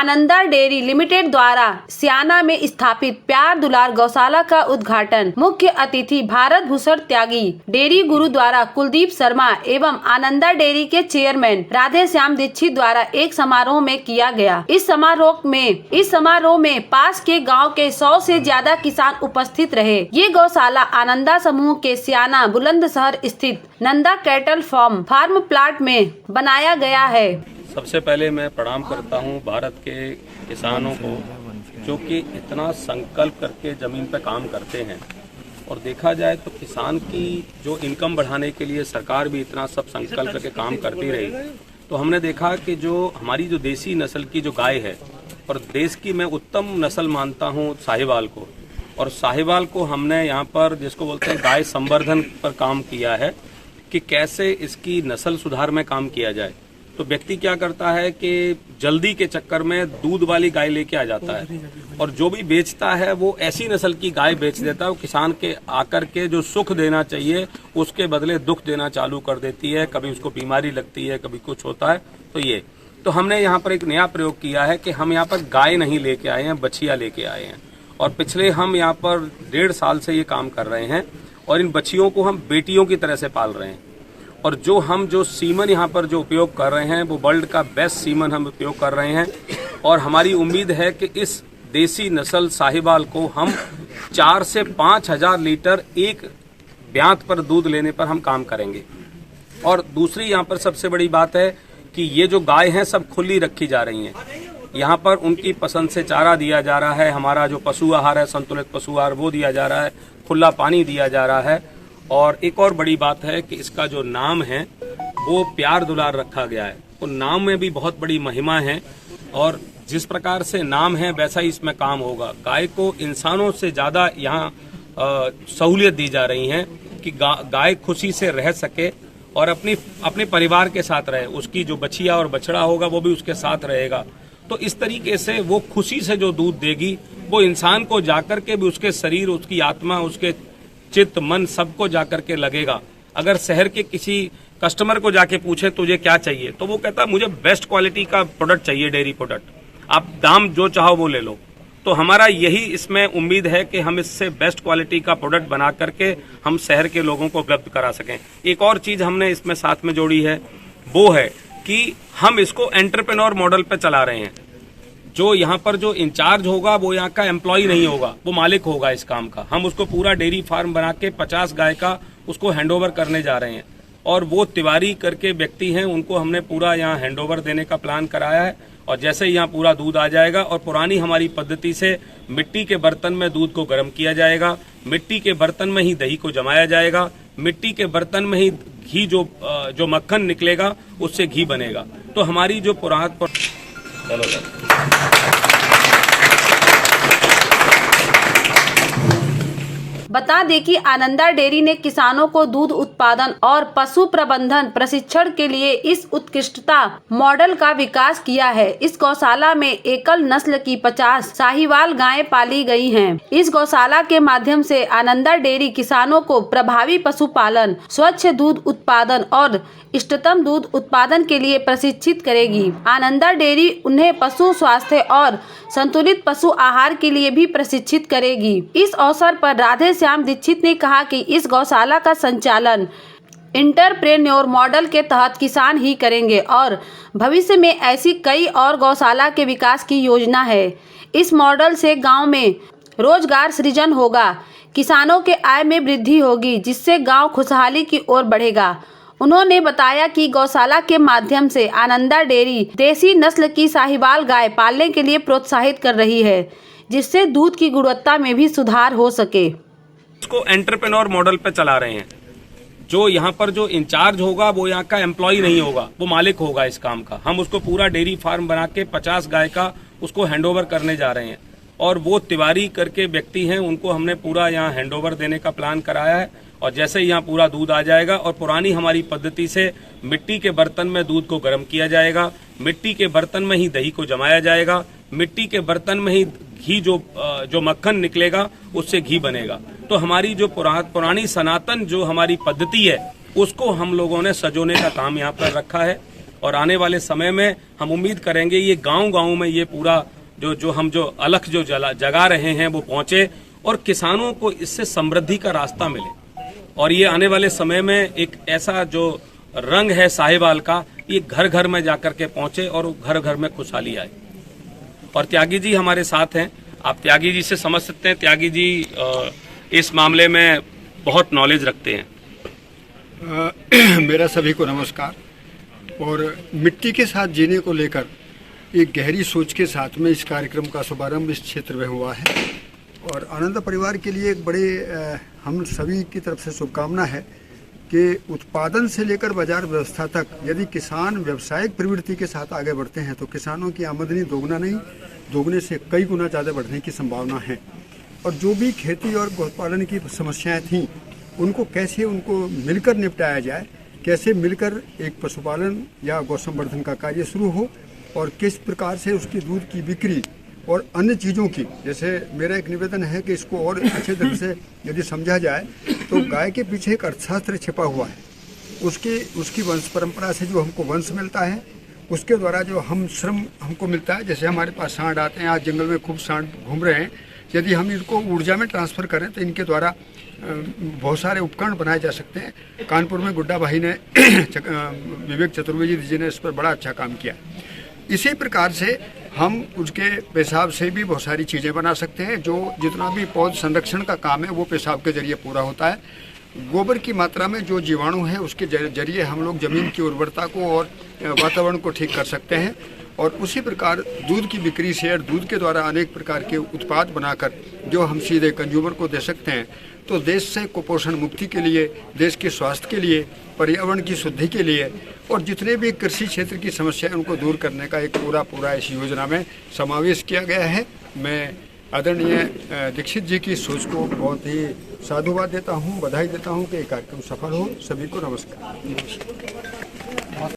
Ananda dairy limited द्वारा सियाना में स्थापित प्यार दुलार गौशाला का उद्घाटन मुख्य अतिथि भारत भूषण त्यागी, डेयरी गुरु द्वारा कुलदीप शर्मा एवं आनंदा डेयरी के चेयरमैन राधे श्याम दीक्षित द्वारा एक समारोह में किया गया। इस समारोह में पास के गांव के 100 से ज्यादा किसान उपस्थित रहे। ये गौशाला आनंदा समूह के सियाना बुलंदशहर स्थित नंदा कैटल फार्म प्लाट में बनाया गया है। सबसे पहले मैं प्रणाम करता हूं भारत के किसानों को, जो कि इतना संकल्प करके ज़मीन पर काम करते हैं। और देखा जाए तो किसान की जो इनकम बढ़ाने के लिए सरकार भी इतना सब संकल्प करके काम करती रही। तो हमने देखा कि जो हमारी जो देसी नस्ल की जो गाय है, और देश की मैं उत्तम नस्ल मानता हूं साहिवाल को, और साहिवाल को हमने यहाँ पर जिसको बोलते हैं गाय संवर्धन पर काम किया है कि कैसे इसकी नस्ल सुधार में काम किया जाए। तो व्यक्ति क्या करता है कि जल्दी के चक्कर में दूध वाली गाय लेके आ जाता है, और जो भी बेचता है वो ऐसी नस्ल की गाय बेच देता है। वो किसान के आकर के जो सुख देना चाहिए उसके बदले दुख देना चालू कर देती है। कभी उसको बीमारी लगती है, कभी कुछ होता है। तो हमने यहाँ पर एक नया प्रयोग किया है कि हम यहाँ पर गाय नहीं लेके आए हैं, बछिया लेके आए हैं। और पिछले हम यहाँ पर 1.5 साल से ये काम कर रहे हैं, और इन बछियों को हम बेटियों की तरह से पाल रहे हैं। और जो सीमन यहाँ पर जो उपयोग कर रहे हैं वो वर्ल्ड का बेस्ट सीमन हम उपयोग कर रहे हैं। और हमारी उम्मीद है कि इस देसी नस्ल साहिवाल को हम 4 से 5 हजार लीटर एक ब्यात पर दूध लेने पर हम काम करेंगे। और दूसरी यहाँ पर सबसे बड़ी बात है कि ये जो गाय हैं सब खुली रखी जा रही हैं। यहाँ पर उनकी पसंद से चारा दिया जा रहा है, हमारा जो पशु आहार है संतुलित पशु आहार वो दिया जा रहा है, खुला पानी दिया जा रहा है। और एक और बड़ी बात है कि इसका जो नाम है वो प्यार दुलार रखा गया है। तो नाम में भी बहुत बड़ी महिमा है, और जिस प्रकार से नाम है वैसा ही इसमें काम होगा। गाय को इंसानों से ज़्यादा यहाँ सहूलियत दी जा रही है कि गाय खुशी से रह सके और अपने परिवार के साथ रहे। उसकी जो बछिया और बछड़ा होगा वो भी उसके साथ रहेगा। तो इस तरीके से वो खुशी से जो दूध देगी वो इंसान को जाकर के भी उसके शरीर, उसकी आत्मा, उसके चित्त, मन सबको जाकर के लगेगा। अगर शहर के किसी कस्टमर को जाके पूछे तुझे क्या चाहिए, तो वो कहता मुझे बेस्ट क्वालिटी का प्रोडक्ट चाहिए, डेयरी प्रोडक्ट, आप दाम जो चाहो वो ले लो। तो हमारा यही इसमें उम्मीद है कि हम इससे बेस्ट क्वालिटी का प्रोडक्ट बना करके हम शहर के लोगों को उपलब्ध करा सकें। एक और चीज हमने इसमें साथ में जोड़ी है, वो है कि हम इसको एंटरप्रेन्योर मॉडल पे चला रहे हैं। जो यहाँ पर जो इंचार्ज होगा वो यहाँ का एम्प्लॉय नहीं होगा, वो मालिक होगा इस काम का। हम उसको पूरा डेयरी फार्म बना के 50 गाय का उसको हैंडओवर करने जा रहे हैं। और वो तिवारी करके व्यक्ति हैं, उनको हमने पूरा यहाँ हैंडओवर देने का प्लान कराया है। और जैसे ही यहाँ पूरा दूध आ जाएगा, और पुरानी हमारी पद्धति से मिट्टी के बर्तन में दूध को गर्म किया जाएगा, मिट्टी के बर्तन में ही दही को जमाया जाएगा, मिट्टी के बर्तन में ही घी जो मक्खन निकलेगा उससे घी बनेगा। तो हमारी जो बता दें कि आनंदा डेयरी ने किसानों को दूध उत्पादन और पशु प्रबंधन प्रशिक्षण के लिए इस उत्कृष्टता मॉडल का विकास किया है। इस गौशाला में एकल नस्ल की 50 साहिवाल गायें पाली गई हैं। इस गौशाला के माध्यम से आनंदा डेयरी किसानों को प्रभावी पशुपालन, स्वच्छ दूध उत्पादन और इष्टतम दूध उत्पादन के लिए प्रशिक्षित करेगी। आनंदा डेयरी उन्हें पशु स्वास्थ्य और संतुलित पशु आहार के लिए भी प्रशिक्षित करेगी। इस अवसर पर राधे श्याम दीक्षित ने कहा कि इस गौशाला का संचालन एंटरप्रेन्योर मॉडल के तहत किसान ही करेंगे, और भविष्य में ऐसी कई और गौशाला के विकास की योजना है। इस मॉडल से गांव में रोजगार सृजन होगा, किसानों के आय में वृद्धि होगी, जिससे गांव खुशहाली की ओर बढ़ेगा। उन्होंने बताया कि गौशाला के माध्यम से आनंदा डेयरी देसी नस्ल की साहिवाल गाय पालने के लिए प्रोत्साहित कर रही है, जिससे दूध की गुणवत्ता में भी सुधार हो सके। इसको एंटरप्रेन्योर मॉडल पे चला रहे हैं। जो यहाँ पर जो इंचार्ज होगा वो यहाँ का एम्प्लॉय नहीं होगा, वो मालिक होगा इस काम का। हम उसको पूरा डेयरी फार्म बना के 50 गाय का उसको हैंडओवर करने जा रहे हैं। और वो तिवारी करके व्यक्ति हैं, उनको हमने पूरा यहाँ हैंडओवर देने का प्लान कराया है। और जैसे ही यहाँ पूरा दूध आ जाएगा, और पुरानी हमारी पद्धति से मिट्टी के बर्तन में दूध को गर्म किया जाएगा, मिट्टी के बर्तन में ही दही को जमाया जाएगा, मिट्टी के बर्तन में ही घी जो मक्खन निकलेगा उससे घी बनेगा। तो हमारी जो पुरानी सनातन जो हमारी पद्धति है उसको हम लोगों ने सजोने का काम यहाँ पर रखा है। और आने वाले समय में हम उम्मीद करेंगे ये गांव-गांव में ये पूरा जो हम अलख जो जगा रहे हैं वो पहुंचे और किसानों को इससे समृद्धि का रास्ता मिले और ये आने वाले समय में एक ऐसा जो रंग है साहिवाल का, ये घर घर में जाकर के पहुंचे और घर घर में खुशहाली आए। और त्यागी जी हमारे साथ हैं, आप त्यागी जी से समझ सकते हैं, त्यागी जी इस मामले में बहुत नॉलेज रखते हैं। मेरा सभी को नमस्कार। और मिट्टी के साथ जीने को लेकर एक गहरी सोच के साथ में इस कार्यक्रम का शुभारंभ इस क्षेत्र में हुआ है और आनंद परिवार के लिए एक बड़े हम सभी की तरफ से शुभकामना है कि उत्पादन से लेकर बाजार व्यवस्था तक यदि किसान व्यावसायिक प्रवृत्ति के साथ आगे बढ़ते हैं तो किसानों की आमदनी दोगुना नहीं, दोगुने से कई गुना ज़्यादा बढ़ने की संभावना है। और जो भी खेती और गौपालन की समस्याएं थीं उनको कैसे उनको मिलकर निपटाया जाए, कैसे मिलकर एक पशुपालन या गौ संवर्धन का कार्य शुरू हो और किस प्रकार से उसकी दूध की बिक्री और अन्य चीज़ों की, जैसे मेरा एक निवेदन है कि इसको और अच्छे ढंग से यदि समझा जाए तो गाय के पीछे एक अर्थशास्त्र छिपा हुआ है। उसकी वंश परंपरा से जो हमको वंश मिलता है, उसके द्वारा जो हम श्रम हमको मिलता है, जैसे हमारे पास सांड आते हैं, आज जंगल में खूब सांड घूम रहे हैं, यदि हम इनको ऊर्जा में ट्रांसफ़र करें तो इनके द्वारा बहुत सारे उपकरण बनाए जा सकते हैं। कानपुर में गुड्डा भाई ने विवेक चतुर्वेदी जी ने इस पर बड़ा अच्छा काम किया। इसी प्रकार से हम उसके पेशाब से भी बहुत सारी चीज़ें बना सकते हैं। जो जितना भी पौध संरक्षण का काम है वो पेशाब के जरिए पूरा होता है। गोबर की मात्रा में जो जीवाणु है उसके जरिए हम लोग ज़मीन की उर्वरता को और वातावरण को ठीक कर सकते हैं। और उसी प्रकार दूध की बिक्री से और दूध के द्वारा अनेक प्रकार के उत्पाद बनाकर जो हम सीधे कंज्यूमर को दे सकते हैं, तो देश से कुपोषण मुक्ति के लिए, देश के स्वास्थ्य के लिए, पर्यावरण की शुद्धि के लिए और जितने भी कृषि क्षेत्र की समस्या है उनको दूर करने का एक पूरा इस योजना में समावेश किया गया है। मैं आदरणीय दीक्षित जी की सोच को बहुत ही साधुवाद देता हूँ, बधाई देता हूँ कि ये कार्यक्रम सफल हो। सभी को नमस्कार।